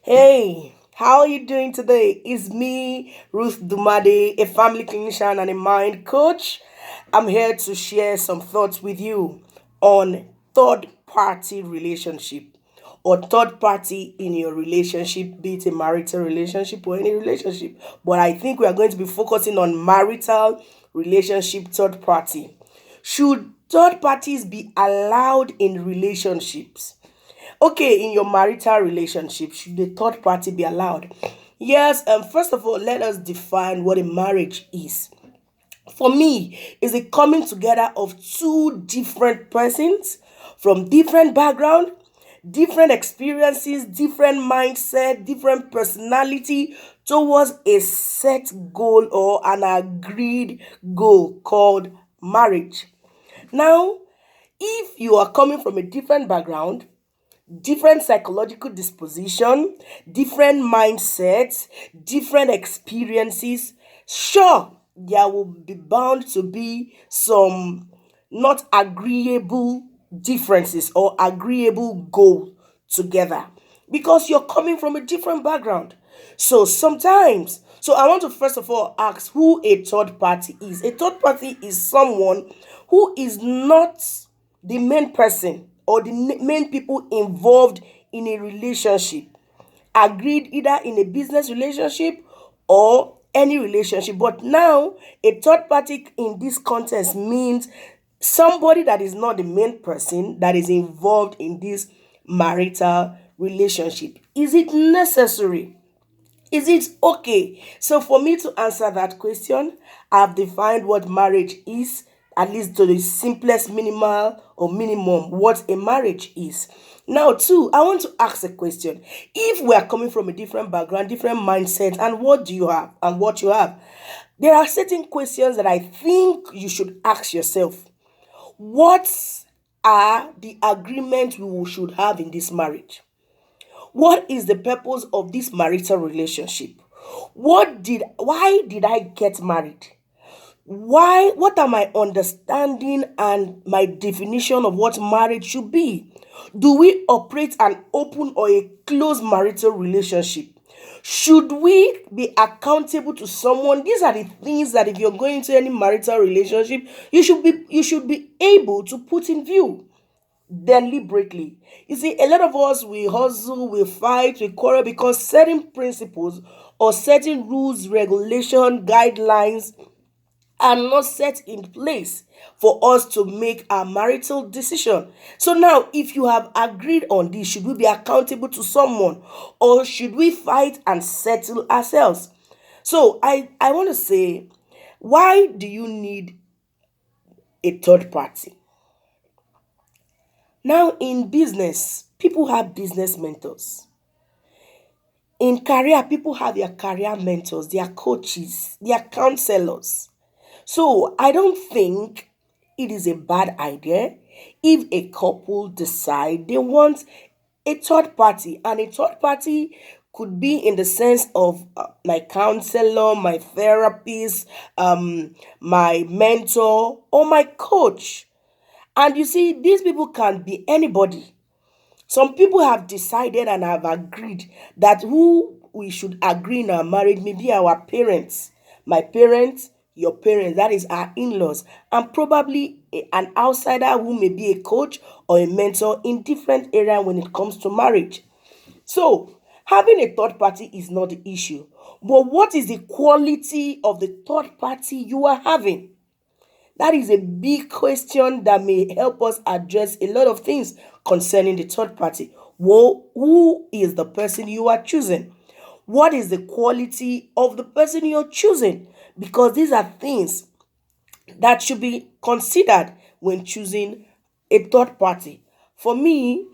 Hey, how are you doing today? It's me, Ruth Dumade, a family clinician and a mind coach. I'm here to share some thoughts with you on third party relationship or third party in your relationship, be it a marital relationship or any relationship. But I think we are going to be focusing on marital relationship third party. Should third parties be allowed in relationships? Okay, in your marital relationship, should the third party be allowed? Yes, first of all, let us define what a marriage is. For me, is a coming together of two different persons from different background, different experiences, different mindset, different personality towards a set goal or an agreed goal called marriage. Now, if you are coming from a different background, different psychological disposition, different mindsets, different experiences. Sure, there will be bound to be some not agreeable differences or agreeable goal together because you're coming from a different background. So I want to first of all ask who a third party is. A third party is someone who is not the main person or the main people involved in a relationship, agreed either in a business relationship or any relationship. But now, a third party in this context means somebody that is not the main person that is involved in this marital relationship. Is it necessary? Is it okay? So, for me to answer that question, I've defined what marriage is, at least to the simplest minimal or minimum, what a marriage is. Now, two, I want to ask a question. If we are coming from a different background, different mindset, and what do you have and what you have, there are certain questions that I think you should ask yourself. What are the agreements we should have in this marriage? What is the purpose of this marital relationship? Why did I get married? What are my understanding and my definition of what marriage should be? Do we operate an open or a closed marital relationship? Should we be accountable to someone? These are the things that if you're going into any marital relationship, you should be able to put in view deliberately. You see, a lot of us, we hustle, we fight, we quarrel because certain principles or certain rules, regulation, guidelines are not set in place for us to make our marital decision. So now, if you have agreed on this, should we be accountable to someone or should we fight and settle ourselves? So I want to say, why do you need a third party? Now, in business, people have business mentors. In career, people have their career mentors, their coaches, their counselors. So, I don't think it is a bad idea if a couple decide they want a third party, and a third party could be in the sense of my counselor, my therapist, my mentor, or my coach. And you see, these people can be anybody. Some people have decided and have agreed that who we should agree in our marriage may be our parents, my parents, your parents, that is our in laws, and probably an outsider who may be a coach or a mentor in different area when it comes to marriage. So, having a third party is not the issue. But what is the quality of the third party you are having? That is a big question that may help us address a lot of things concerning the third party. Well, who is the person you are choosing? What is the quality of the person you're choosing? Because these are things that should be considered when choosing a third party. For me,